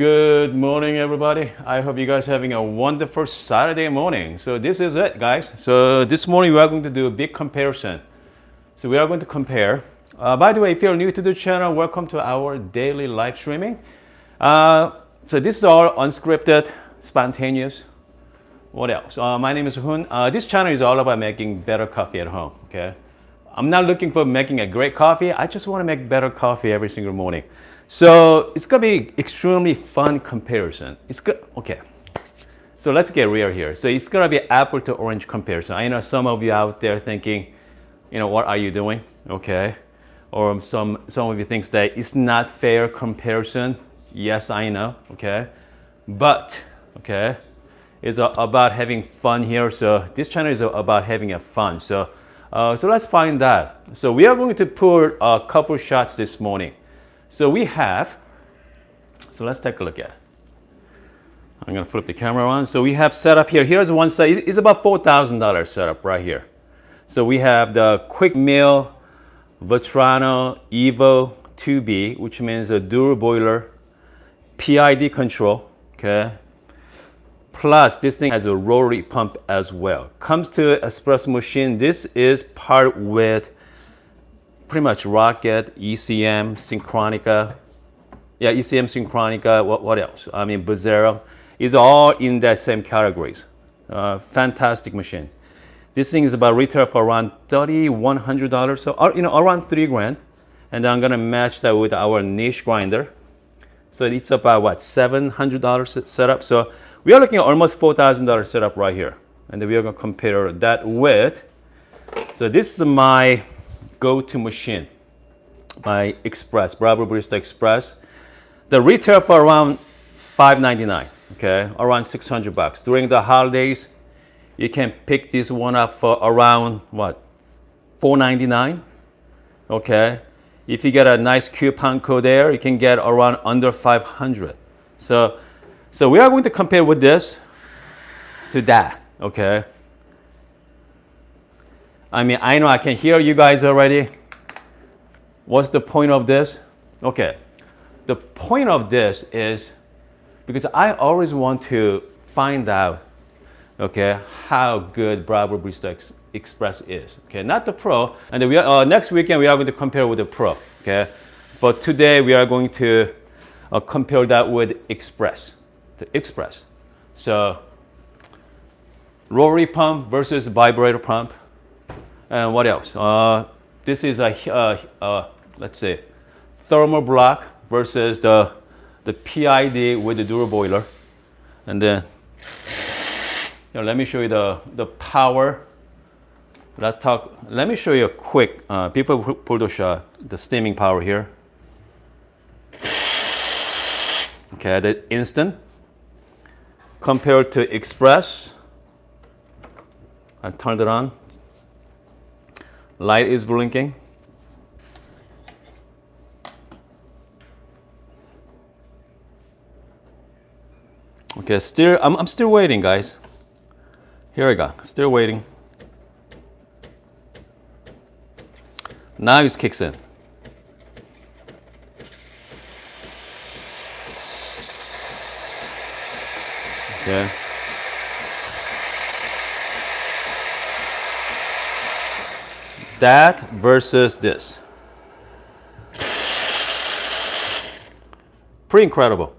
Good morning, everybody. I hope you guys are having a wonderful Saturday morning. So this is it, guys. So this morning we are going to do a big comparison. So we are going to compare. By the way, if you're new to the channel, welcome to our daily live streaming. So this is all unscripted, spontaneous. What else? My name is Hun. This channel is all about making better coffee at home. Okay, I'm not looking for making a great coffee. I just want to make better coffee every single morning. So it's gonna be extremely fun comparison. It's good. Okay. So let's get real here. So it's gonna be apple to orange comparison. I know some of you out there thinking, what are you doing? Okay. Or some of you think that it's not fair comparison. Yes, I know. Okay. But okay, it's about having fun here. So this channel is about having a fun. So let's find that. So we are going to put a couple shots this morning. So we have, so let's take a look at it. I'm gonna flip the camera on. So we have set up here. Here's one side. It's about $4,000 setup right here. So we have the quick meal Vetrano Evo 2B, which means a dual boiler, PID control. Okay. Plus this thing has a rotary pump as well. Comes to espresso machine. This is part with pretty much Rocket, ECM, Synchronica. Yeah, ECM, Synchronica, what else? I mean, Breville is all in that same categories. Fantastic machine. This thing is about retail for around $3,100, so around $3,000. And then I'm gonna match that with our niche grinder. So it's about what, $700 setup. So we are looking at almost $4,000 setup right here. And then we are gonna compare that with, so this is my go-to machine, my Express, Breville Barista Express. The retail for around $599, okay, around $600. During the holidays, you can pick this one up for around what, $499, okay. If you get a nice coupon code there, you can get around under $500. So we are going to compare with this to that, okay. I mean, I know I can hear you guys already. What's the point of this? Okay, the point of this is because I always want to find out, okay, how good Breville Barista Express is. Okay, not the Pro. And then next weekend we are going to compare with the Pro. Okay, but today we are going to compare that with Express, the Express. So rotary pump versus vibrator pump. And what else? This is let's say, thermal block versus the PID with the dual boiler. And then, let me show you the power. Let me show you a quick, before we pull the shot, the steaming power here. Okay, the instant. Compared to Express, I turned it on. Light is blinking. Okay, I'm still waiting, guys. Here we go. Still waiting. Now it kicks in. Okay. That versus this. Pretty incredible.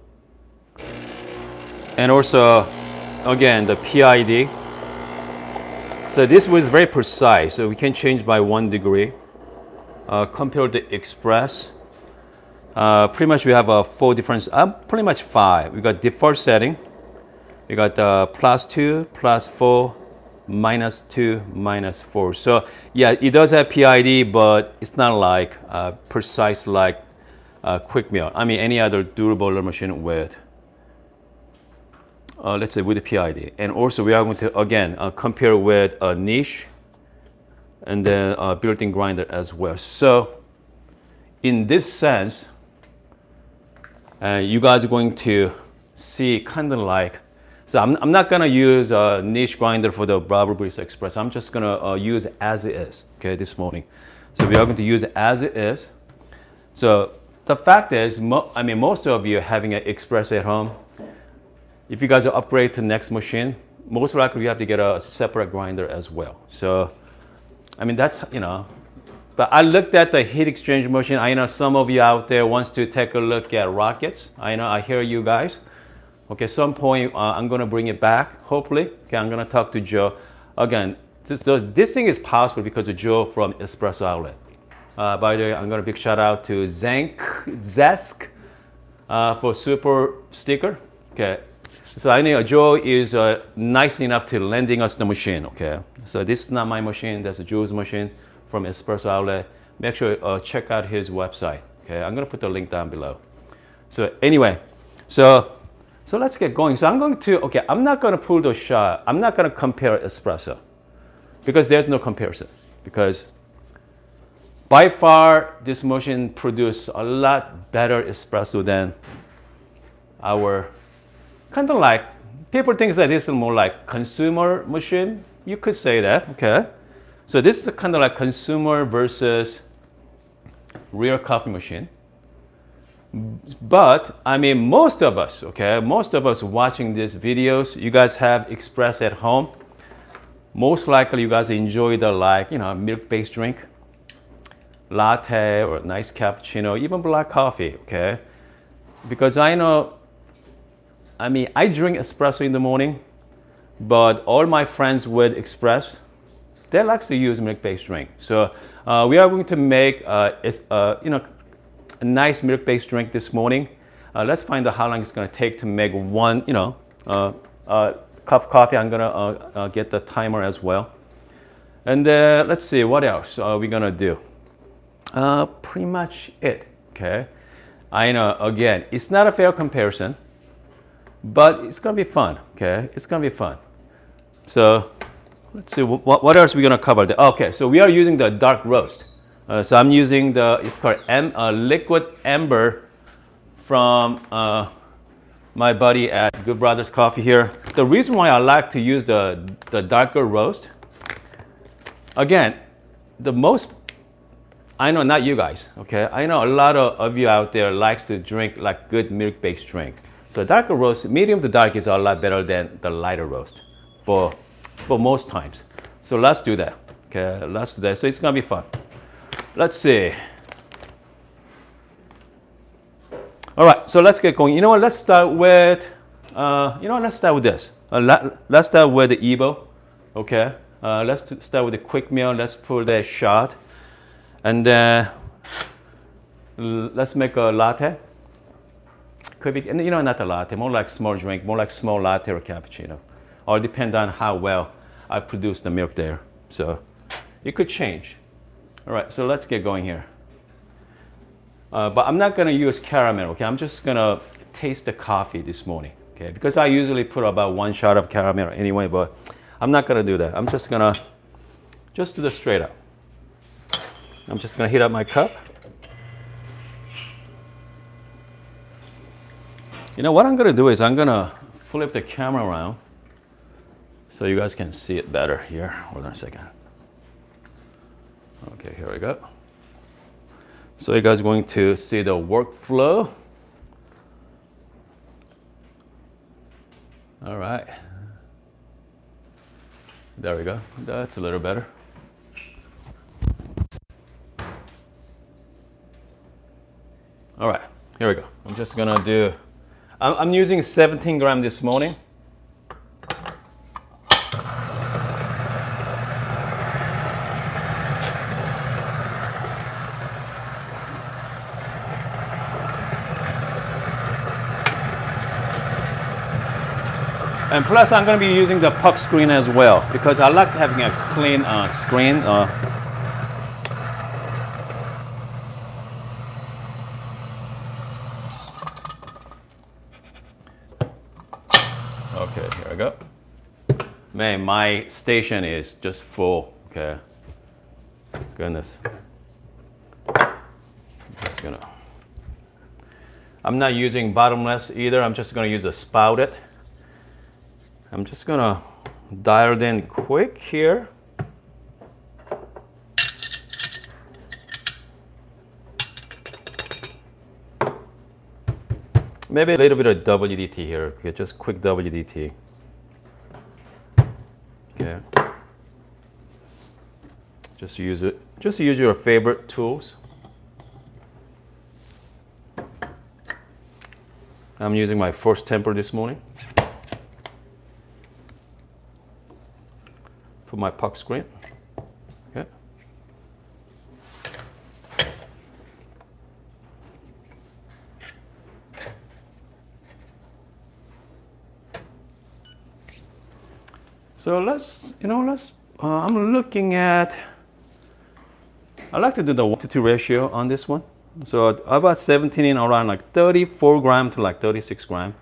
And also, again, the PID. So this was very precise, so we can change by 1 degree. Compared to Express, pretty much we have 4 different, pretty much 5. We got default setting. We got +2, +4, -2, -4. So yeah, it does have PID, but it's not like precise like quick meal. I mean, any other dual boiler machine with, let's say, with the PID. And also we are going to again compare with a niche and then a built-in grinder as well. So in this sense, you guys are going to see kind of like, so I'm not gonna use a niche grinder for the Breville Barista Express. I'm just gonna use it as it is, okay, this morning. So we are going to use it as it is. So the fact is, most of you having an espresso at home. If you guys upgrade to next machine, most likely you have to get a separate grinder as well. So, that's, but I looked at the heat exchange machine. I know some of you out there wants to take a look at rockets. I hear you guys. Okay, some point I'm gonna bring it back, hopefully. Okay, I'm gonna talk to Joe. Again, this thing is possible because of Joe from Espresso Outlet. By the way, I'm gonna big shout out to Zesk for super sticker. Okay, so I know Joe is nice enough to lending us the machine. Okay, so this is not my machine. That's Joe's machine from Espresso Outlet. Make sure check out his website. Okay, I'm gonna put the link down below. So anyway, so let's get going. So I'm going to, I'm not gonna pull the shot. I'm not gonna compare espresso because there's no comparison. Because by far, this machine produces a lot better espresso than our, kind of like, people think that this is more like consumer machine. You could say that, okay. So this is kind of like consumer versus real coffee machine. But most of us, watching these videos, you guys have Espresso at home. Most likely you guys enjoy the milk-based drink, latte or nice cappuccino, even black coffee, okay? Because I know, I drink espresso in the morning, but all my friends with Express, they like to use milk-based drink. So we are going to make a nice milk-based drink this morning. Let's find out how long it's going to take to make one, cup of coffee. I'm going to get the timer as well. And let's see, what else are we going to do? Pretty much it, okay? I know, again, it's not a fair comparison, but it's going to be fun, okay? It's going to be fun. So let's see, what else are we going to cover? Okay, so we are using the dark roast. So I'm using it's called liquid amber from my buddy at Good Brothers Coffee here. The reason why I like to use the darker roast, again, I know not you guys, okay? I know a lot of you out there likes to drink like good milk-based drink. So darker roast, medium to dark is a lot better than the lighter roast for most times. So let's do that, okay? Let's do that. So it's gonna be fun. Let's see. All right, so let's get going. You know what? Let's start with. Let's start with this. Let's start with the Evo. Okay. Let's start with the quick meal. Let's pull that shot, and then let's make a latte. Could be, not a latte. More like small drink. More like small latte or cappuccino. All depend on how well I produce the milk there. So it could change. All right, so let's get going here. But I'm not gonna use caramel, okay? I'm just gonna taste the coffee this morning, okay? Because I usually put about 1 shot of caramel anyway, but I'm not gonna do that. I'm just gonna do the straight up. I'm just gonna heat up my cup. What I'm gonna do is I'm gonna flip the camera around so you guys can see it better here. Hold on a second. Okay, here we go. So you guys are going to see the workflow. All right. There we go. That's a little better. All right, here we go. I'm just gonna do, I'm using 17 grams this morning. And plus, I'm going to be using the puck screen as well because I like having a clean screen. Okay, here I go. Man, my station is just full. Okay. Goodness. I'm not using bottomless either. I'm just going to use a spouted. I'm just gonna dial it in quick here. Maybe a little bit of WDT here. Okay, just quick WDT. Okay. Just use it. Just use your favorite tools. I'm using my first temper this morning for my puck screen. Okay. So I'm looking at, I like to do the 1 to 2 ratio on this one. So about 17 in around like 34 gram to like 36 gram.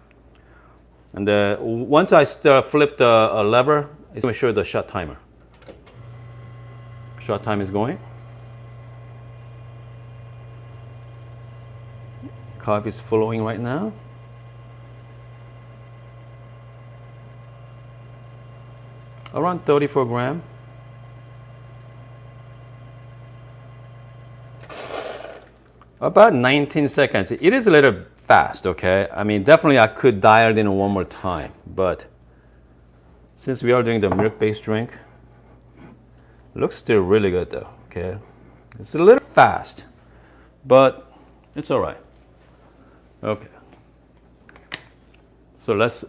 And once I flip the lever, it's going to show the shot timer. Shot time is going. Coffee is flowing right now. Around 34 gram. About 19 seconds. It is a little fast, okay? I mean, definitely I could dial it in one more time, but since we are doing the milk-based drink, looks still really good though, okay? It's a little fast, but it's all right. Okay. So let's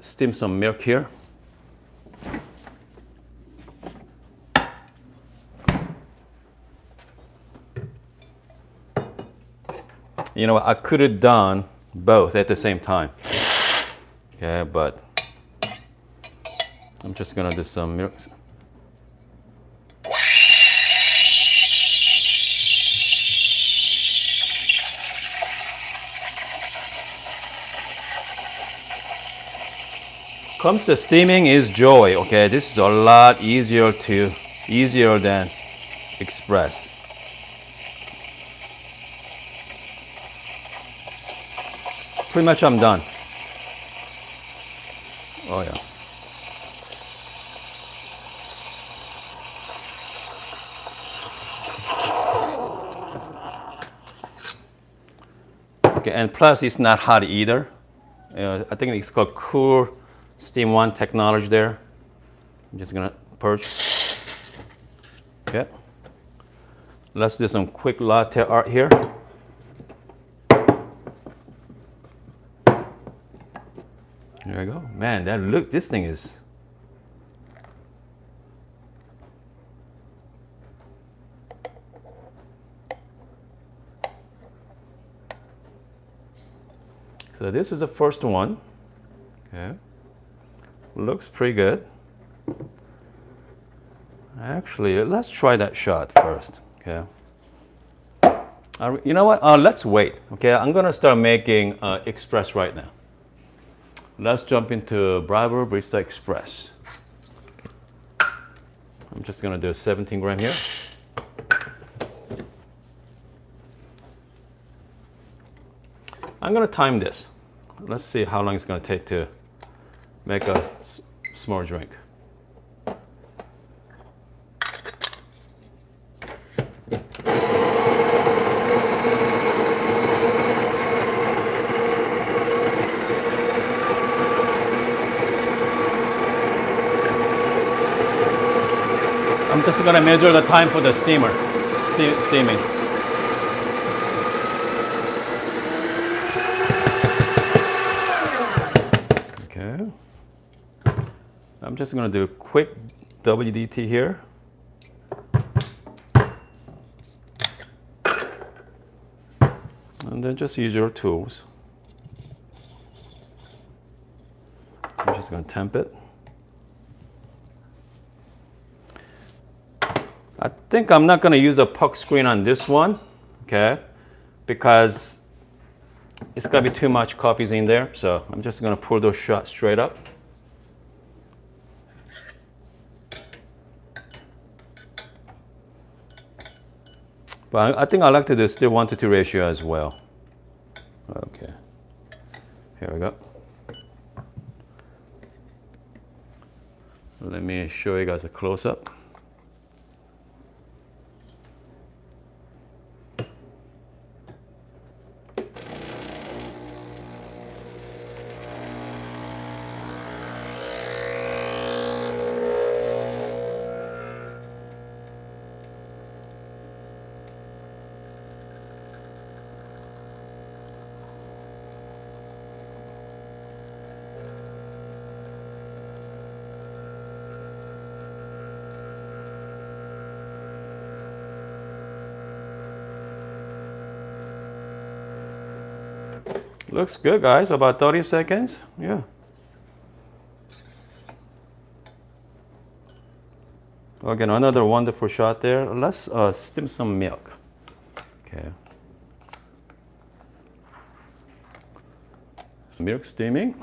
steam some milk here. You know, I could have done both at the same time. Okay, but I'm just gonna do some milk. Comes to steaming is joy, okay? This is a lot easier than express. Pretty much I'm done. Oh yeah. Okay, and plus it's not hot either. I think it's called Cool Steam 1 technology there. I'm just gonna purge. Okay. Let's do some quick latte art here. There we go. Man, this thing is. So this is the first one. Okay. Looks pretty good. Actually, let's try that shot first. Okay. You know what? Let's wait. Okay, I'm gonna start making express right now. Let's jump into Breville Barista Express. I'm just gonna do 17 gram here. I'm gonna time this. Let's see how long it's gonna take to make a small drink. I'm just gonna measure the time for the steamer, steaming. Okay. I'm just gonna do a quick WDT here. And then just use your tools. I'm just gonna temp it. I think I'm not going to use a puck screen on this one, okay, because it's going to be too much coffees in there. So I'm just going to pour those shots straight up. But I think I like to do still 1 to 2 ratio as well. Okay, here we go. Let me show you guys a close-up. Looks good, guys. About 30 seconds. Yeah. Again, another wonderful shot there. Let's steam some milk. Okay. Some milk steaming.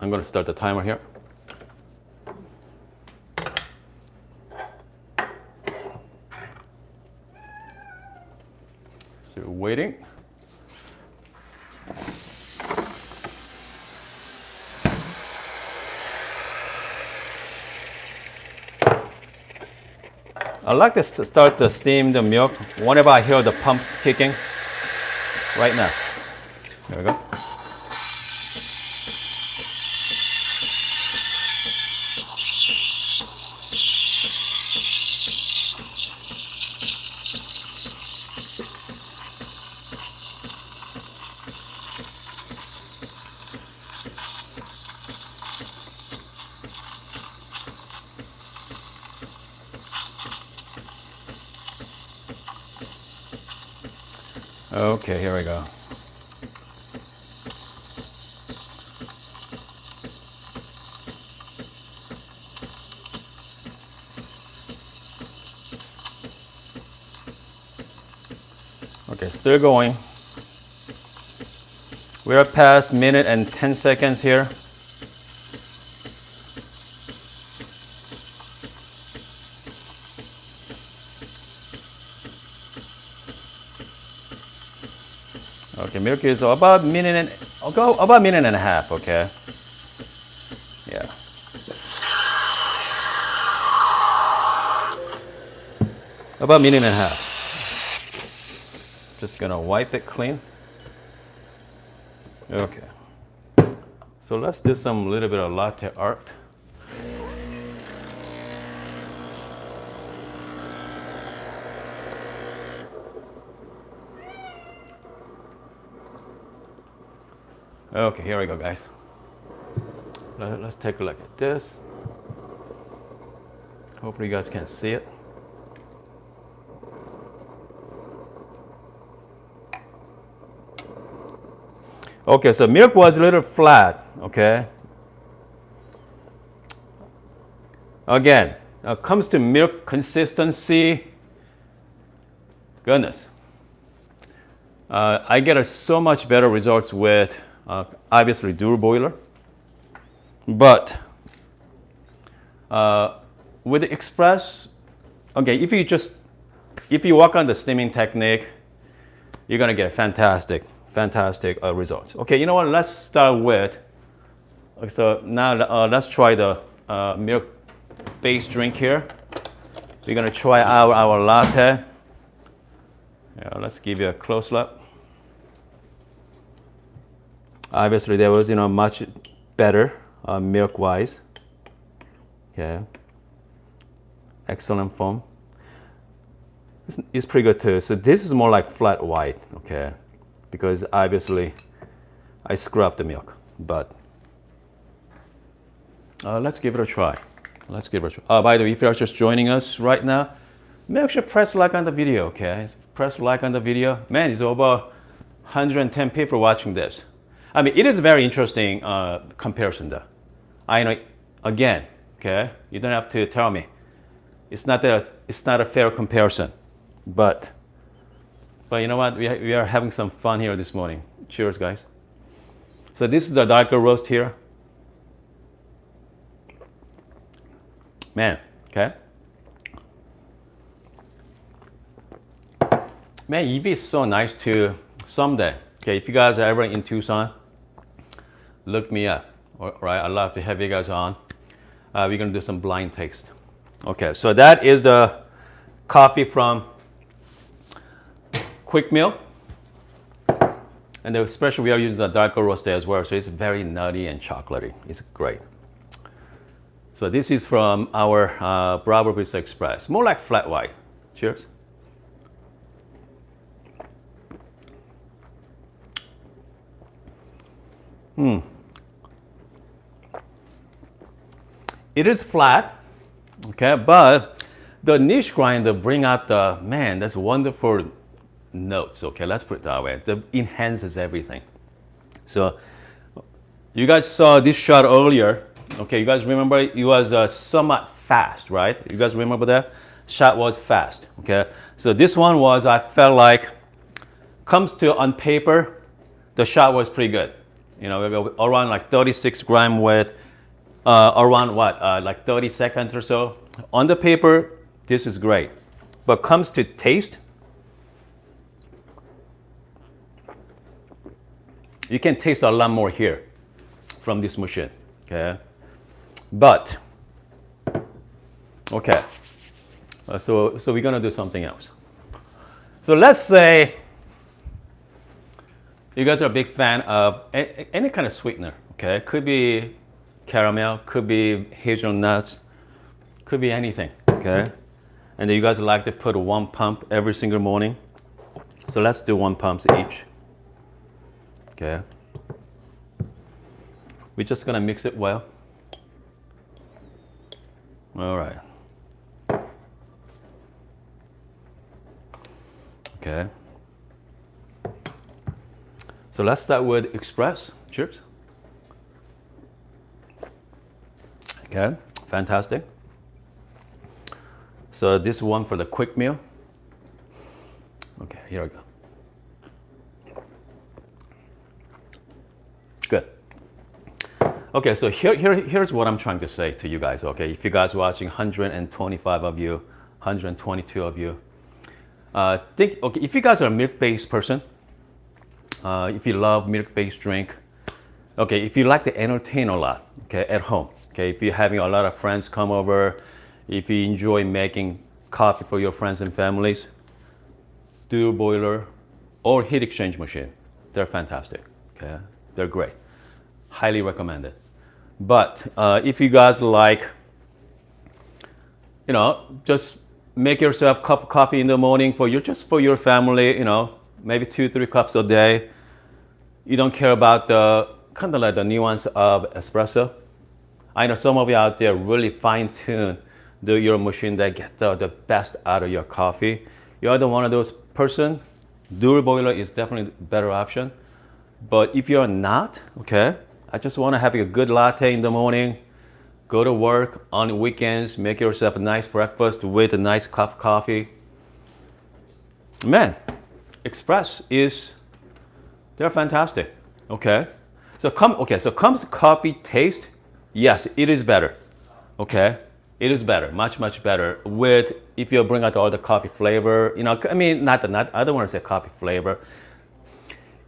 I'm gonna start the timer here. So we're waiting. I like to start to steam the milk whenever I hear the pump ticking. Right now. There we go. Okay, here we go. Okay, still going. We're past minute and 10 seconds here. Okay, milk is about minute and a half. Okay. Yeah. About minute and a half. Just gonna wipe it clean. Okay. So let's do some little bit of latte art. Okay, here we go, guys. Let's take a look at this. Hopefully you guys can see it. Okay, so milk was a little flat, okay? Again, when it comes to milk consistency, goodness. I get so much better results with obviously dual boiler, but with the Express, okay, if you work on the steaming technique, you're gonna get fantastic results. Okay, you know what? Let's start with. So now let's try the milk-based drink here. We're gonna try our latte. Yeah, let's give you a close look. Obviously, there was much better milk-wise. Okay, excellent foam. It's pretty good too. So this is more like flat white. Okay, because obviously I scrubbed the milk, but let's give it a try. By the way, if you're just joining us right now, make sure press like on the video. Okay, press like on the video. Man, it's over 110 people watching this. I mean, it is a very interesting comparison though. I know, again, okay, you don't have to tell me. It's not a fair comparison, but you know what? We are having some fun here this morning. Cheers, guys. So this is the darker roast here. Man, okay. Man, EV is so nice to someday. Okay, if you guys are ever in Tucson, look me up. All right, I'd love to have you guys on. We're gonna do some blind taste. Okay, so that is the coffee from Quick Meal. And especially we are using the darker roast as well, so it's very nutty and chocolatey. It's great. So this is from our Breville Barista Express. More like flat white. Cheers. It is flat, okay, but the niche grinder bring out the, man, that's wonderful notes. Okay, let's put it that way. It enhances everything. So you guys saw this shot earlier. Okay, you guys remember it was somewhat fast, right? You guys remember that? Shot was fast. Okay, so this one was, I felt like, comes to on paper, the shot was pretty good. You know, around like 36 gram with around what, like 30 seconds or so. On the paper, this is great. But comes to taste, you can taste a lot more here from this machine, okay? But, okay, so we're gonna do something else. So let's say you guys are a big fan of any kind of sweetener, okay? Could be caramel, could be hazelnuts, could be anything, okay? And then you guys like to put 1 pump every single morning. So let's do 1 pump each, okay? We're just gonna mix it well. All right. Okay. So let's start with Express. Cheers. Okay, fantastic. So this is one for the quick meal. Okay, here we go. Good. Okay, so here's what I'm trying to say to you guys, okay? If you guys are watching, 125 of you, 122 of you, okay, if you guys are a milk-based person, if you love milk-based drink, okay, if you like to entertain a lot, okay, at home, okay, if you're having a lot of friends come over, if you enjoy making coffee for your friends and families, dual boiler or heat exchange machine, they're fantastic, okay? They're great. Highly recommended. But if you guys like, you know, just make yourself a cup of coffee in the morning for your family, you know, maybe 2-3 cups a day. You don't care about the kind of like the nuance of espresso. I know some of you out there really fine-tune your machine that get the best out of your coffee. You're either one of those person, dual boiler is definitely a better option. But if you're not, okay, I just want to have a good latte in the morning, go to work on weekends, make yourself a nice breakfast with a nice cup of coffee. Man, Express they're fantastic, okay? So comes coffee taste, yes, it is better, okay? It is better, much better with, if you bring out all the coffee flavor, you know, I mean, I don't want to say coffee flavor.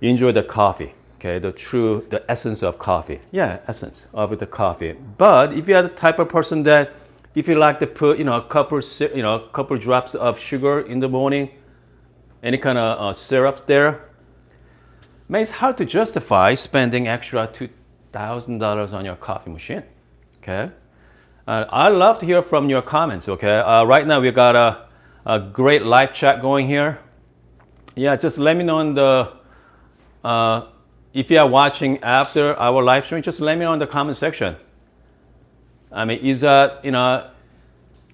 You enjoy the coffee. Okay, the essence of coffee. Yeah, essence of the coffee. But if you are the type of person that, if you like to put, you know, a couple drops of sugar in the morning, any kind of syrups there, man, it's hard to justify spending extra $2,000 on your coffee machine. Okay, I'd love to hear from your comments. Okay, right now we got a great live chat going here. Yeah, just let me know in the. If you are watching after our live stream, just let me know in the comment section. I mean, is that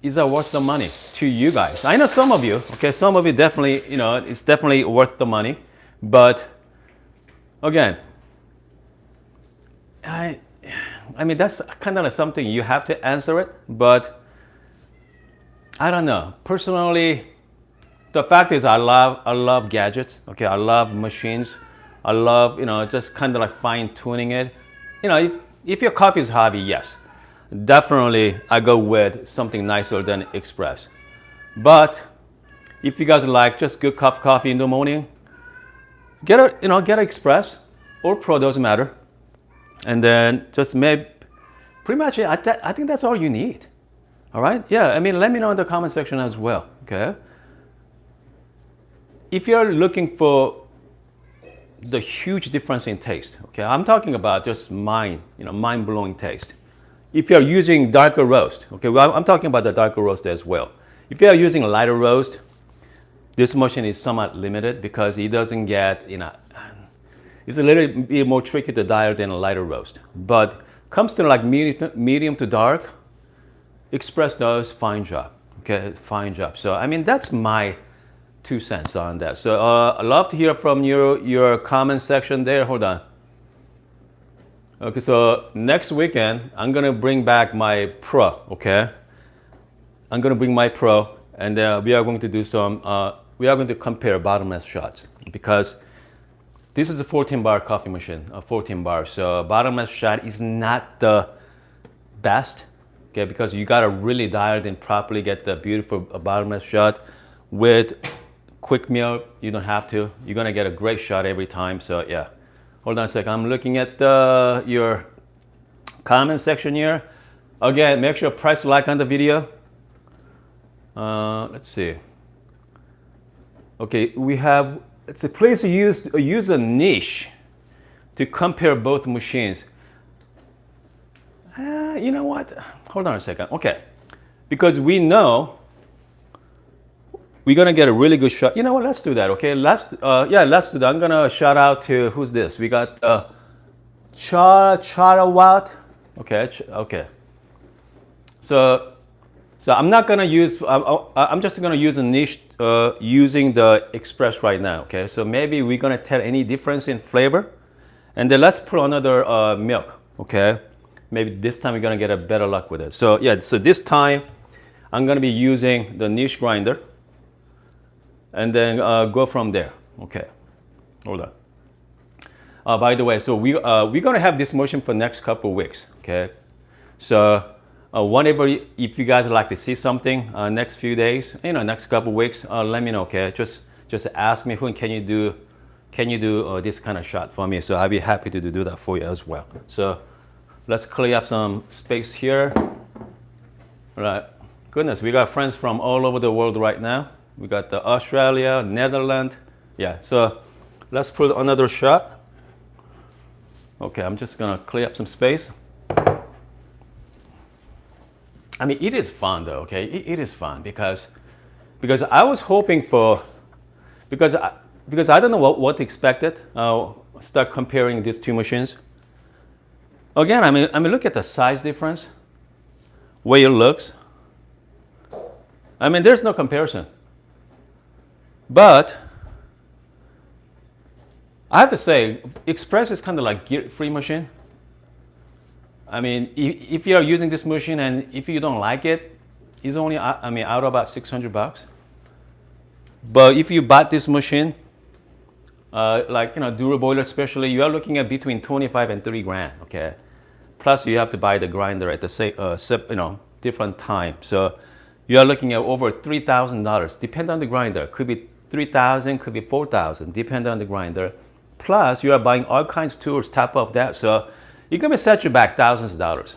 worth the money to you guys? I know some of you, okay, some of you definitely, you know, it's definitely worth the money. But again, I mean, that's kind of like something you have to answer it. But I don't know. Personally, the fact is I love gadgets, okay, I love machines. I love, you know, just kind of like fine tuning it. You know, if your coffee is hobby, yes, definitely I go with something nicer than Express. But if you guys like just good cup of coffee in the morning, get an Express or Pro, doesn't matter. And then just pretty much, I think that's all you need. All right? Yeah, I mean, let me know in the comment section as well, okay? If you're looking for the huge difference in taste, okay? I'm talking about just mind-blowing taste. If you're using darker roast, okay, well, I'm talking about the darker roast as well. If you're using lighter roast, this machine is somewhat limited because it doesn't get, you know, it's a little bit more tricky to dial than a lighter roast. But comes to like medium to dark, Express does fine job, okay, fine job. So I mean, that's my 2 cents on that. So I'd love to hear from your comment section there. Hold on. Okay, so next weekend I'm gonna bring back my Pro. Okay, I'm gonna bring my Pro, and we are going to do some. We are going to compare bottomless shots because this is a 14 bar coffee machine, a 14 bar. So bottomless shot is not the best, okay, because you gotta really dial it in properly, get the beautiful bottomless shot. With quick milk, you don't have to. You're gonna get a great shot every time. So yeah, hold on a second. I'm looking at your comment section here. Again, make sure to press like on the video. Let's see. Okay, we have. It's a place to use a niche to compare both machines. You know what? Hold on a second. Okay, because we know we're gonna get a really good shot. You know what? Let's do that. Okay, let's do that. I'm gonna shout out to who's this? We got Charawat. Okay, okay. So I'm not gonna use. I'm just gonna use a niche using the Express right now. Okay, so maybe we're gonna tell any difference in flavor, and then let's put another milk. Okay, maybe this time we're gonna get a better luck with it. So yeah, so this time I'm gonna be using the niche grinder, and then go from there. Okay, hold on. By the way, so we're gonna have this motion for next couple of weeks. Okay, so. Whenever, if you guys would like to see something next few days, next couple weeks, let me know. Okay, just ask me who can you do this kind of shot for me. So I'll be happy to do that for you as well. So let's clear up some space here. All right, goodness, we got friends from all over the world right now. We got the Australia, Netherlands. Yeah, so let's put another shot. Okay, I'm just gonna clear up some space. I mean, it is fun though, okay? It is fun because I was hoping for, because I don't know what expected. Start comparing these two machines. Again, I mean, look at the size difference, way it looks. I mean, there's no comparison. But I have to say, Express is kind of like guilt-free machine. I mean, if you are using this machine and if you don't like it, it's only, out about $600. But if you bought this machine, Dura boiler especially, you are looking at between 25 and 30 grand, okay? Plus you have to buy the grinder at the same, different time. So you are looking at over $3,000, depend on the grinder. Could be 3,000, could be 4,000, depend on the grinder. Plus you are buying all kinds of tools top of that. So you're gonna set you back thousands of dollars.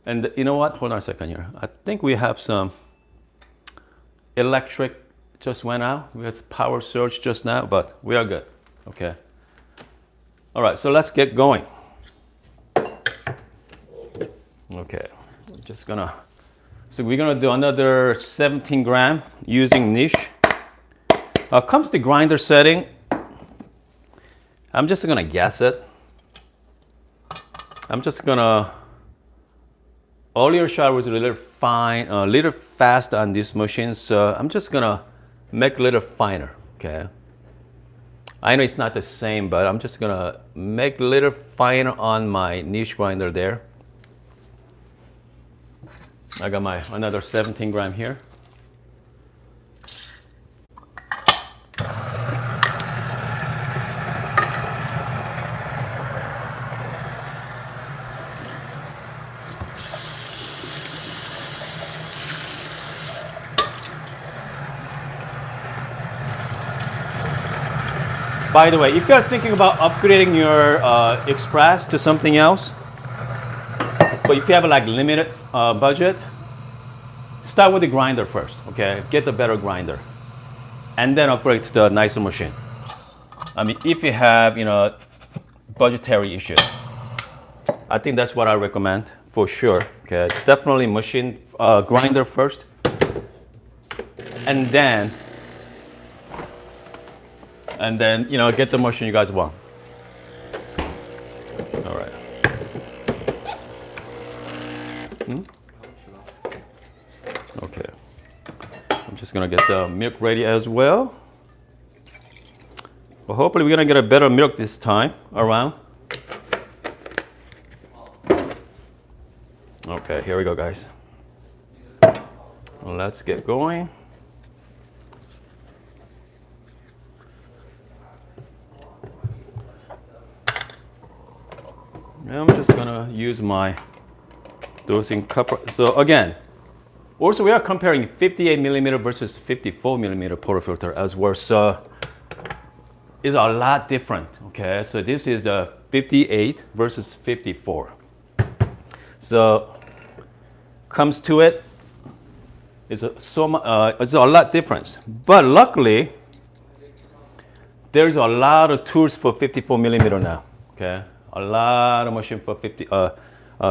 And you know what? Hold on a second here. I think we have some electric just went out. We had power surge just now, but we are good. Okay. All right, so let's get going. Okay, so we're gonna do another 17 gram using niche. Comes the grinder setting. I'm just gonna guess it. I'm just gonna, earlier shot was a little fine, a little fast on this machine, so I'm just gonna make a little finer, okay? I know it's not the same, but I'm just gonna make a little finer on my niche grinder there. I got my another 17 gram here. By the way, if you're thinking about upgrading your Express to something else, but if you have like limited budget, start with the grinder first, okay? Get the better grinder, and then upgrade to the nicer machine. I mean, if you have, budgetary issues, I think that's what I recommend for sure. Okay, definitely machine grinder first, and then get the machine you guys want. All right. Okay. just gonna get the milk ready as well. Well, hopefully we're gonna get a better milk this time around. Okay, here we go, guys. Well, let's get going. I'm just gonna use my dosing cup. So again, also we are comparing 58 millimeter versus 54 millimeter portafilter as well. So it's a lot different. Okay, so this is the 58 versus 54. So comes to it, it's it's a lot difference. But luckily, there's a lot of tools for 54 millimeter now. Okay. A lot of machine for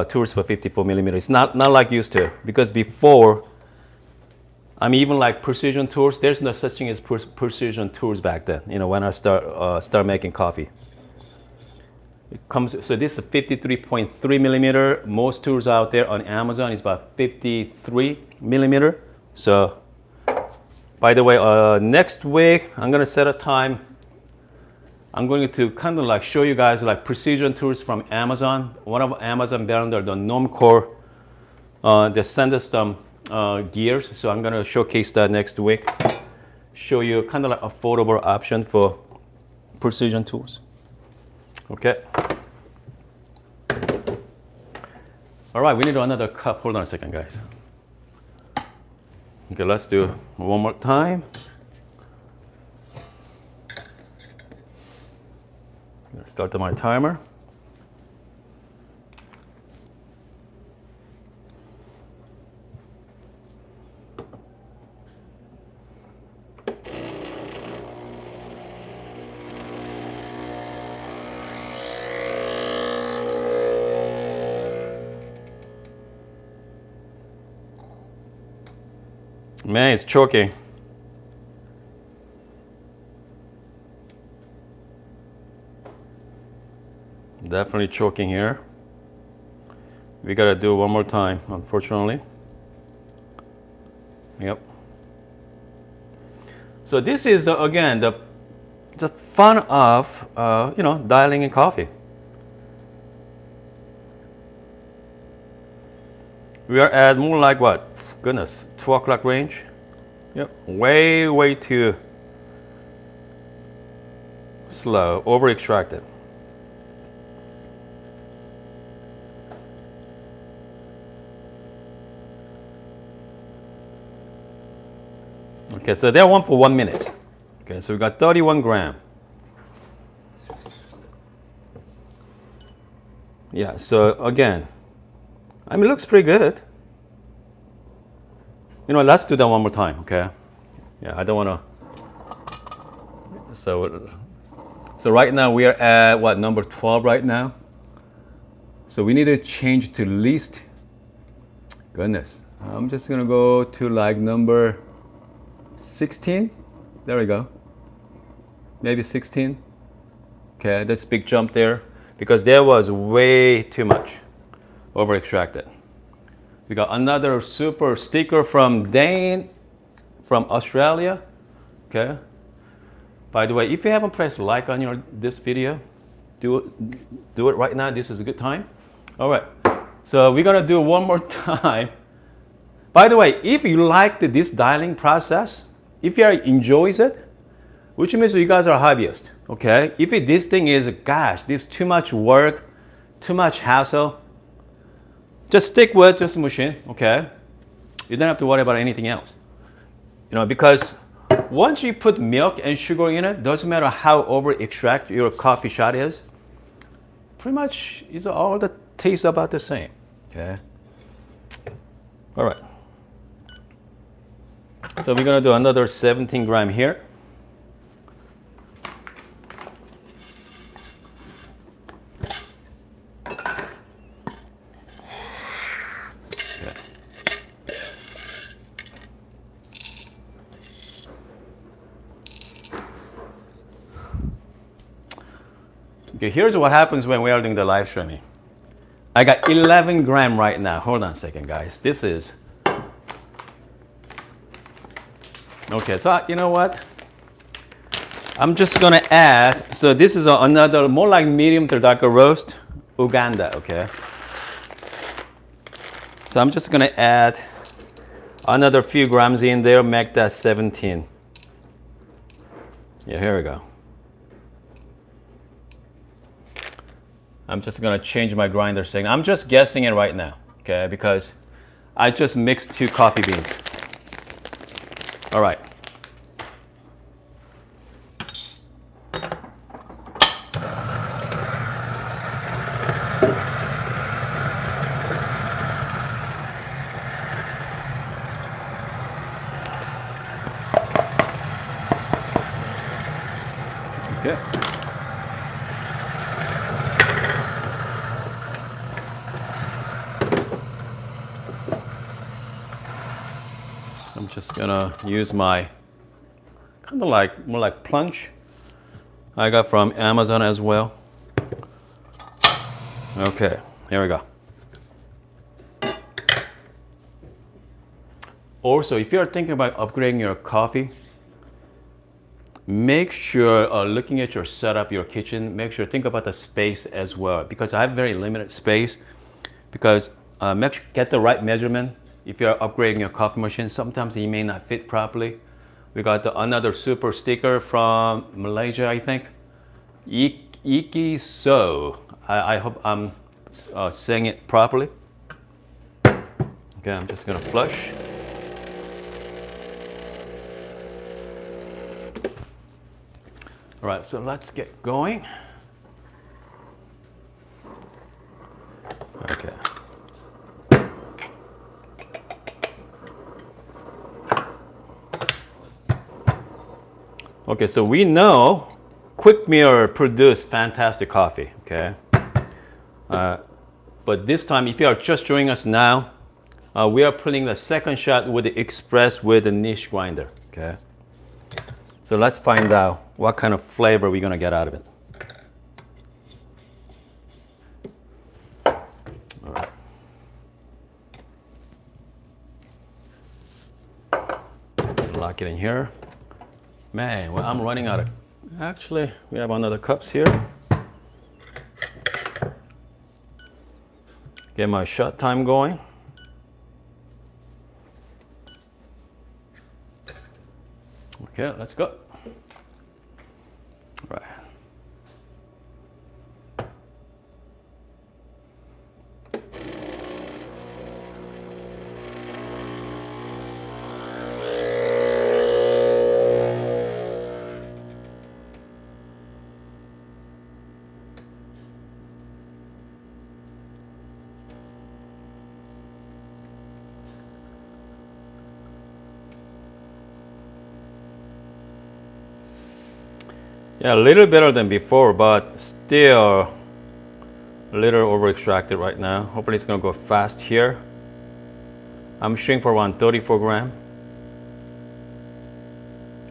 tools for 54 millimeter. It's not like used to, because before, I mean, even like precision tools, there's no such thing as precision tools back then. You know, when I start making coffee, it comes. So this is 53.3 millimeter. Most tools out there on Amazon is about 53 millimeter. So, by the way, next week I'm gonna set a time. I'm going to kind of like show you guys like precision tools from Amazon. One of Amazon brand, the Normcore, the Sanderstorm gears. So I'm going to showcase that next week. Show you kind of like affordable option for precision tools. Okay. All right, we need another cup. Hold on a second, guys. Okay, let's do one more time. Start my timer. Man, it's choking. Definitely choking here. We gotta do it one more time, unfortunately. Yep. So this is again the fun of you know, dialing in coffee. We are at more like what? Goodness, 2 o'clock range. Yep, way too slow, over extracted. Okay, so that one for 1 minute. Okay, so we got 31 gram. Yeah, so again, I mean, it looks pretty good. You know, let's do that one more time, okay? Yeah, I don't want to. So right now we are at what, number 12 right now. So we need to change to least. Goodness, I'm just gonna go to like number 16. There we go. Maybe 16. Okay, that's a big jump there because there was way too much over extracted. We got another super sticker from Dane from Australia. Okay. By the way, if you haven't pressed like on this video, do it right now. This is a good time. All right. So we're gonna do one more time. By the way, if you like this dialing process, if you enjoys it, which means you guys are hobbyists, okay? If this thing is, gosh, this is too much work, too much hassle, just stick with just the machine, okay? You don't have to worry about anything else. You know, because once you put milk and sugar in it, doesn't matter how over extract your coffee shot is, pretty much is all the taste about the same, okay? All right. So we're gonna do another 17 gram here. Okay, here's what happens when we are doing the live streaming. I got 11 gram right now. Hold on a second, guys. This is Okay, so you know what? I'm just gonna add, so this is another more like medium to darker roast, Uganda, okay? So I'm just gonna add another few grams in there, make that 17. Yeah, here we go. I'm just gonna change my grinder setting. I'm just guessing it right now, okay? Because I just mixed 2 coffee beans. All right. Okay. I'm just gonna use my kind of like more like plunge I got from Amazon as well. Okay, here we go. Also, if you're thinking about upgrading your coffee, make sure looking at your setup, your kitchen, make sure think about the space as well, because I have very limited space. Because make sure get the right measurement. If you're upgrading your coffee machine, sometimes it may not fit properly. We got another super sticker from Malaysia, I think. Iki So. I hope I'm saying it properly. Okay, I'm just gonna flush. All right, so let's get going. Okay. Okay, so we know quick mirror produce fantastic coffee, okay? But this time, if you are just joining us now, we are putting the second shot with the Express with the niche grinder, okay? So let's find out what kind of flavor we're gonna get out of it. All right. Lock it in here. Man, well, I'm running out of, actually, we have another cups here. Get my shot time going. Okay, let's go. All right. Yeah, a little better than before, but still a little over extracted right now. Hopefully it's gonna go fast here. I'm shooting for around 34 grams.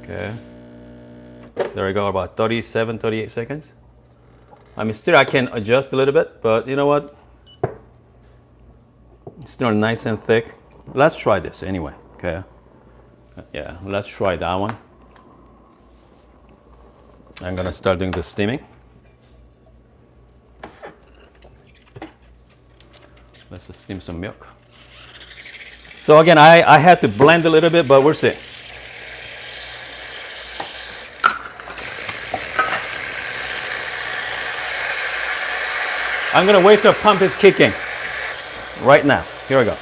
Okay. There we go, about 37, 38 seconds. I mean, still I can adjust a little bit, but you know what? It's still nice and thick. Let's try this anyway, okay? Yeah, let's try that one. I'm gonna start doing the steaming. Let's just steam some milk. So again, I had to blend a little bit, but we'll see. I'm gonna wait till pump is kicking. Right now, here we go.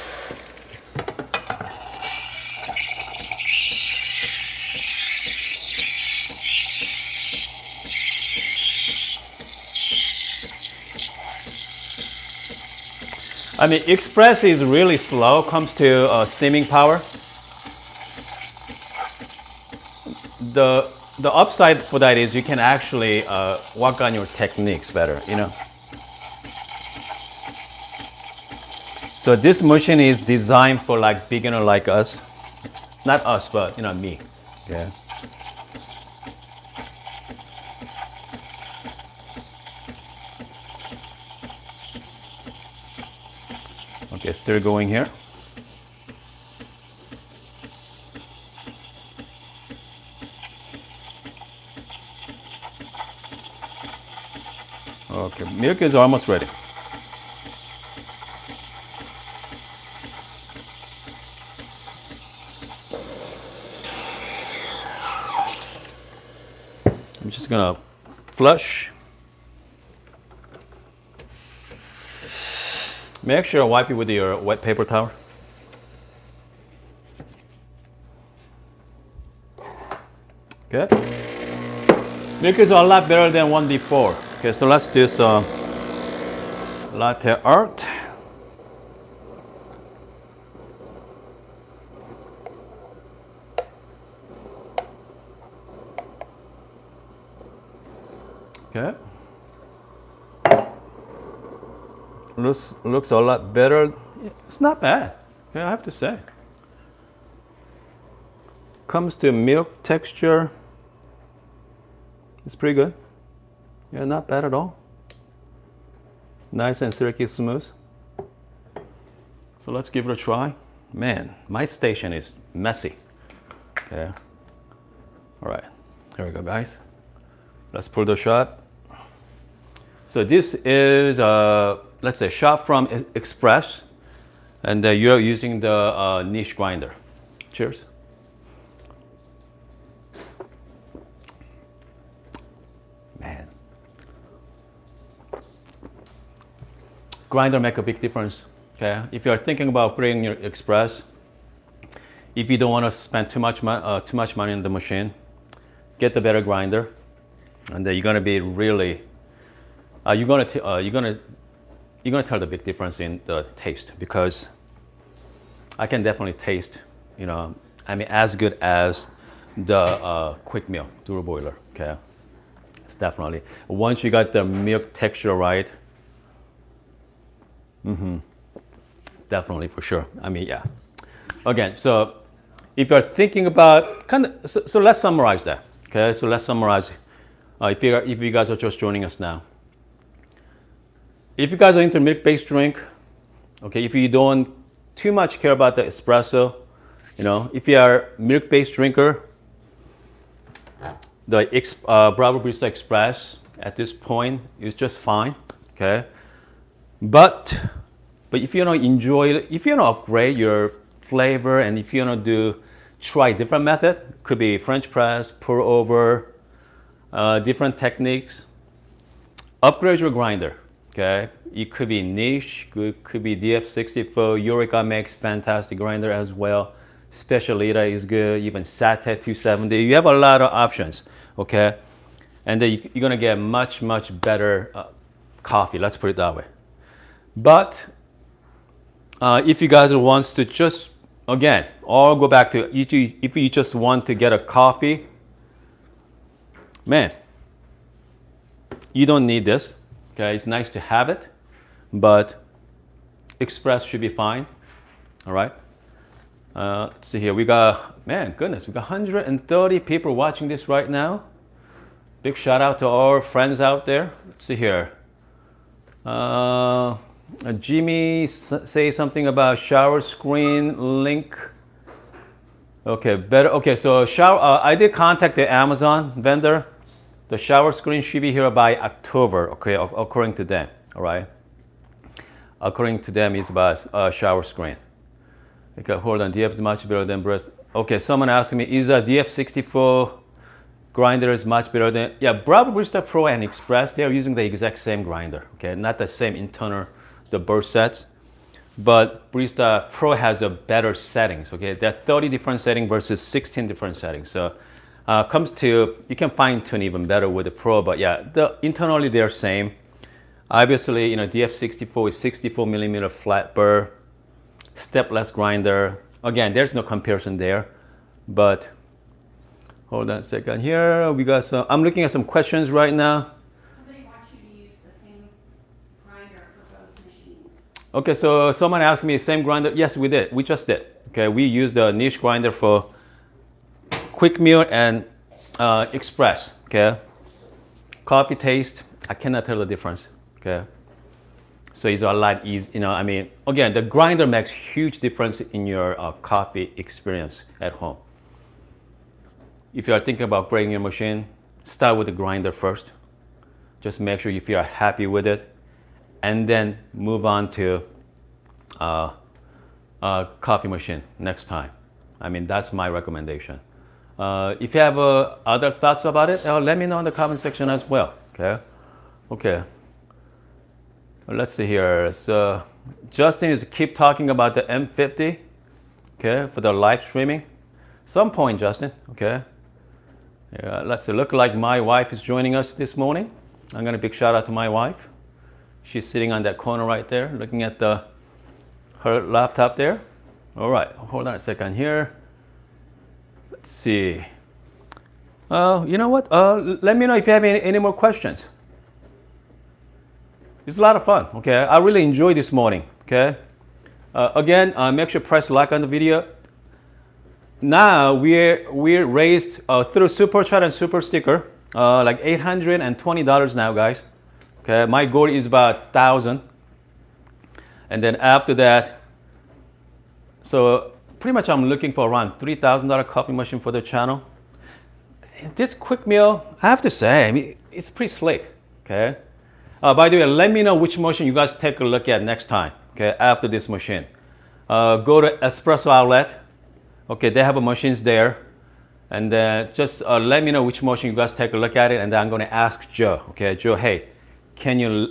I mean, Express is really slow comes to steaming power. The upside for that is you can actually work on your techniques better, you know. So this machine is designed for like beginner like us, not us, but you know me. Yeah. Okay, still going here. Okay, milk is almost ready. I'm just gonna flush. Make sure you wipe it with your wet paper towel. Okay. Milk is a lot better than one before. Okay, so let's do some latte art. Okay. Looks a lot better. It's not bad. Okay, I have to say. Comes to milk texture, it's pretty good. Yeah, not bad at all. Nice and silky smooth. So let's give it a try. Man, my station is messy. Okay. All right, here we go, guys. Let's pull the shot. So this is, let's say, shot from Express, and you're using the niche grinder. Cheers. Man, grinder make a big difference. Okay, if you are thinking about putting your Express, if you don't want to spend too much money on the machine, get the better grinder, and then you're gonna be really, you're gonna tell the big difference in the taste, because I can definitely taste, I mean, as good as the quick meal dual boiler. Okay, it's definitely, once you got the milk texture right, definitely, for sure. I mean, yeah. Again, so if you're thinking about so let's summarize that. Okay, so let's summarize. If you guys are just joining us now, if you guys are into milk-based drink, okay, if you don't too much care about the espresso, if you are milk-based drinker, the Breville Barista Express at this point is just fine. Okay, but if you want to enjoy it, if you want to upgrade your flavor, and if you want to try different method, could be French press, pour over, different techniques, upgrade your grinder. Okay, it could be niche, could be DF64, Eureka makes fantastic grinder as well. Specialita is good, even Sate 270. You have a lot of options. Okay, and then you're gonna get much better coffee. Let's put it that way. But if you guys want to just, again, or go back to, if you just want to get a coffee, man, you don't need this. Okay, it's nice to have it, but Express should be fine. All right. Let's see here. We got, man, goodness, we got 130 people watching this right now. Big shout out to our friends out there. Let's see here. Jimmy say something about shower screen link. Okay, better. Okay, so I did contact the Amazon vendor. The shower screen should be here by October. Okay, according to them. All right. According to them, it's about shower screen. Okay, hold on. DF is much better than breast. Okay, someone asked me, is a DF64 grinder is much better than? Yeah, Breville Barista Pro and Express, they are using the exact same grinder. Okay, not the same internal, the burst sets, but Barista Pro has a better settings. Okay, there are 30 different settings versus 16 different settings. So comes to, you can fine tune even better with the Pro, but yeah, internally they're same. Obviously, DF64 is 64 millimeter flat burr, stepless grinder. Again, there's no comparison there, but hold on a second here. We got some, I'm looking at some questions right now. Somebody wants you to use the same grinder for both machines. Okay, so someone asked me same grinder. Yes, we did. We just did. Okay, we used the niche grinder for quick meal and Express. Okay, coffee taste, I cannot tell the difference. Okay, so it's a lot easy. I mean, again, the grinder makes huge difference in your coffee experience at home. If you are thinking about upgrading your machine, start with the grinder first. Just make sure if you are happy with it, and then move on to coffee machine next time. I mean, that's my recommendation. If you have other thoughts about it, let me know in the comment section as well. Okay. Okay. Let's see here. So Justin is keep talking about the M50. Okay, for the live streaming. Some point, Justin. Okay. Yeah, let's see. Look like my wife is joining us this morning. I'm gonna big shout out to my wife. She's sitting on that corner right there, looking at her laptop there. All right, hold on a second here. Let's see. You know what? Let me know if you have any more questions. It's a lot of fun. Okay, I really enjoyed this morning. Okay. Again, make sure to press like on the video. Now we're raised through Super Chat and Super Sticker, like $820 now, guys. Okay, my goal is about 1,000, and then after that, so pretty much I'm looking for around $3,000 coffee machine for the channel. This quick meal, I have to say, I mean, it's pretty slick. Okay. By the way, let me know which machine you guys take a look at next time. Okay, after this machine, go to Espresso outlet. Okay, they have machines there, and then just let me know which machine you guys take a look at it, and then I'm going to ask Joe. Okay, Joe, hey, can you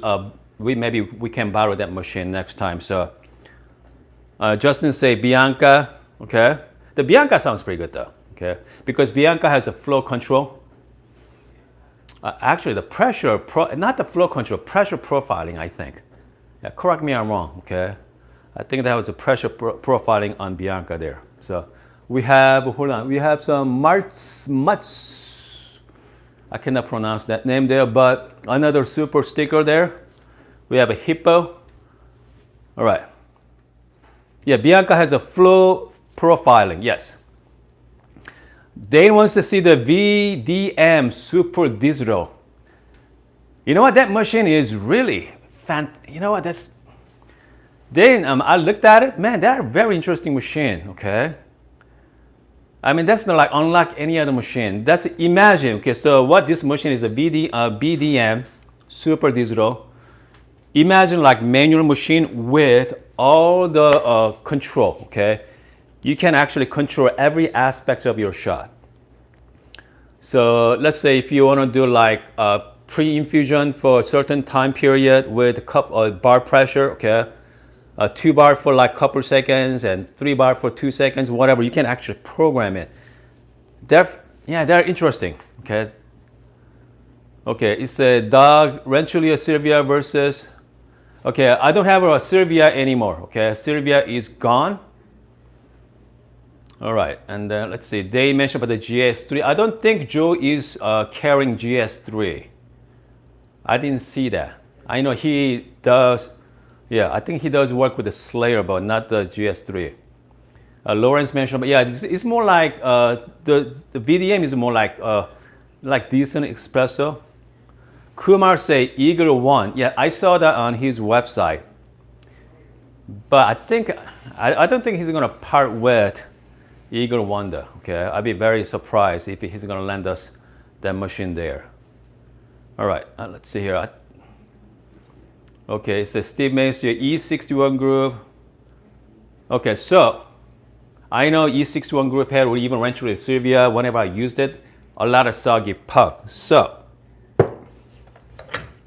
maybe we can borrow that machine next time. So Justin say Bianca. Okay, the Bianca sounds pretty good though. Okay, because Bianca has a flow control. Actually, the pressure, not the flow control, pressure profiling, I think. Yeah, correct me if I'm wrong, okay? I think that was a pressure profiling on Bianca there. So we have, hold on, we have some Mutz. I cannot pronounce that name there, but another super sticker there. We have a Hippo. All right. Yeah, Bianca has a flow profiling, yes. Dane wants to see the VDM Super Digital. You know what? That machine is really you know what? That's Dane. I looked at it. Man, they're a very interesting machine. Okay. I mean, that's not like unlike any other machine. That's imagine. Okay, so what this machine is a BDM Super Digital. Imagine like manual machine with all the control. Okay. You can actually control every aspect of your shot. So let's say if you want to do like pre-infusion for a certain time period with cup or bar pressure, okay, 2 bar for like couple seconds and 3 bar for 2 seconds, whatever, you can actually program it. They're interesting. Okay. Okay, it's a dog Ranchulia Sylvia versus. Okay, I don't have a Sylvia anymore. Okay, Sylvia is gone. All right, and then let's see. They mentioned about the GS3. I don't think Joe is carrying GS3. I didn't see that. I know he does. Yeah, I think he does work with the Slayer, but not the GS3. Lawrence mentioned, but yeah, it's more like the VDM is more like decent espresso. Kumar say Eagle 1. Yeah, I saw that on his website, but I don't think he's gonna part with Eagle Wonder. Okay, I'd be very surprised if he's gonna lend us that machine there. All right, let's see here. Okay, it says Steve Mays, your E61 group. Okay, so I know E61 group had, or even Ranchulia Sylvia, whenever I used it, a lot of soggy puck. So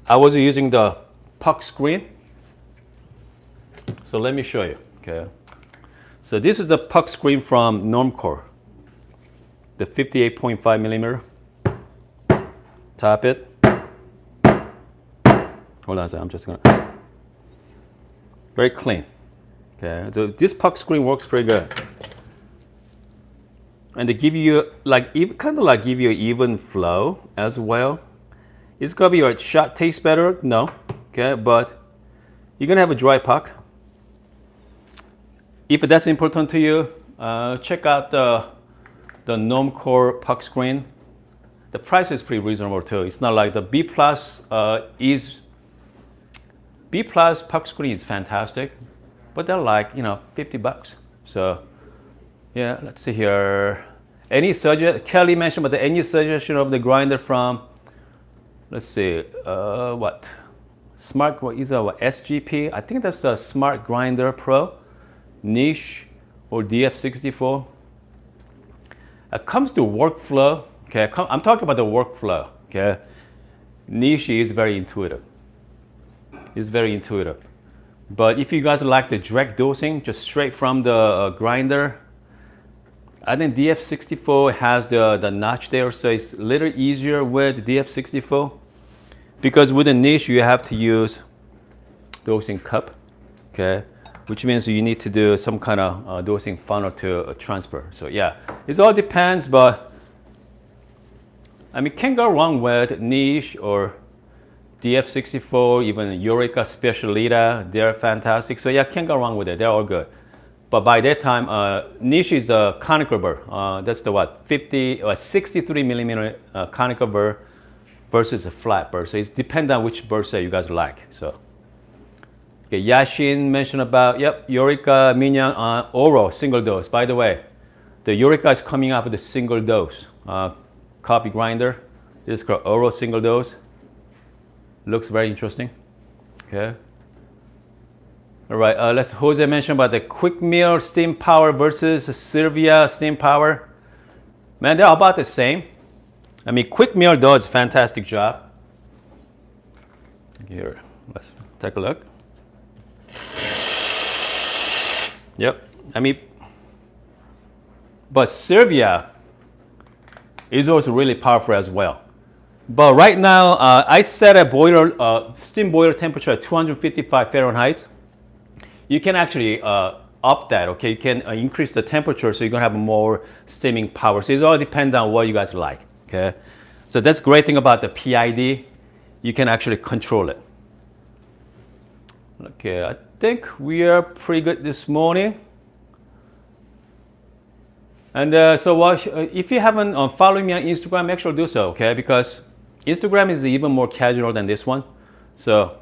I was using the puck screen. So let me show you. Okay. So this is the puck screen from Normcore, the 58.5 millimeter. Tap it. Hold on a second, I'm just gonna. Very clean. Okay, so this puck screen works pretty good. And they give you kind of like give you an even flow as well. It's gonna be your shot taste better? No. Okay, but you're gonna have a dry puck. If that's important to you, check out the Normcore puck screen. The price is pretty reasonable too. It's not like the B plus puck screen is fantastic, but they're like $50. So yeah, let's see here. Kelly mentioned about any suggestion of the grinder from let's see, what? Smart, what is our SGP? I think that's the Smart Grinder Pro, Niche, or DF64. It comes to workflow, okay, I'm talking about the workflow, okay. Niche is very intuitive. It's very intuitive. But if you guys like the direct dosing, just straight from the grinder, I think DF64 has the notch there, so it's a little easier with DF64. Because with a niche, you have to use dosing cup, okay? Which means you need to do some kind of dosing funnel to transfer. So yeah, it all depends, but I mean, can't go wrong with niche or DF64, even Eureka Specialita, they're fantastic. So yeah, can't go wrong with it, they're all good. But by that time, niche is the conical burr. That's the what, 50 or 63 millimeter conical burr versus a flat burr. So it depends on which bursa you guys like. So, okay, Yashin mentioned about, yep, Eureka Minion oral single dose. By the way, the Eureka is coming up with a single dose coffee grinder. This is called oral single dose. Looks very interesting. Okay. All right, let's Jose mention about the quick meal steam power versus Sylvia steam power. Man, they're about the same. I mean, quick meal does a fantastic job. Here, let's take a look. Yep, I mean, but Sylvia is also really powerful as well. But right now, I set a boiler, steam boiler temperature at 255 Fahrenheit. You can actually up that, okay? You can increase the temperature so you're gonna have more steaming power. So it all depends on what you guys like, okay? So that's the great thing about the PID. You can actually control it. Okay, I think we are pretty good this morning. And so if you haven't followed me on Instagram, make sure to do so, okay? Because Instagram is even more casual than this one. So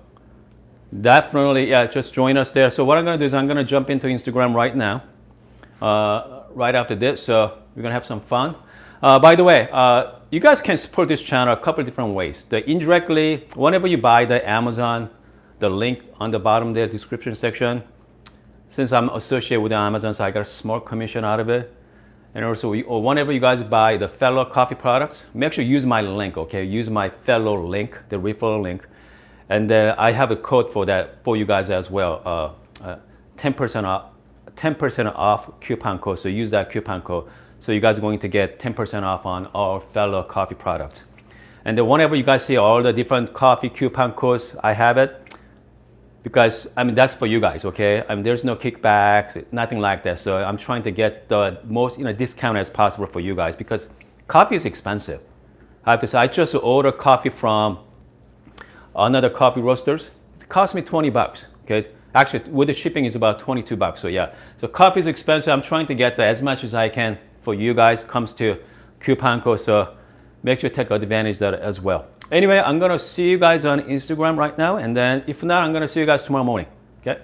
definitely, yeah, just join us there. So what I'm gonna do is I'm gonna jump into Instagram right now, right after this. So we're gonna have some fun. By the way, you guys can support this channel a couple of different ways. Indirectly, whenever you buy the Amazon, the link on the bottom there, description section, since I'm associated with Amazon, so I got a small commission out of it. And also, or whenever you guys buy the fellow coffee products, make sure you use my link, okay? Use my fellow link, the referral link. And I have a code for that for you guys as well. 10% off coupon code. So use that coupon code. So you guys are going to get 10% off on our fellow coffee products. And then whenever you guys see all the different coffee coupon codes, I have it. Because, I mean, that's for you guys, okay? I mean, there's no kickbacks, nothing like that. So I'm trying to get the most, discount as possible for you guys because coffee is expensive. I have to say, I just ordered coffee from another coffee roasters. It cost me 20 bucks, okay? Actually, with the shipping is about 22 bucks, so yeah. So coffee is expensive. I'm trying to get as much as I can for you guys comes to coupon code, so make sure to take advantage of that as well. Anyway, I'm gonna see you guys on Instagram right now, and then if not, I'm gonna see you guys tomorrow morning, okay?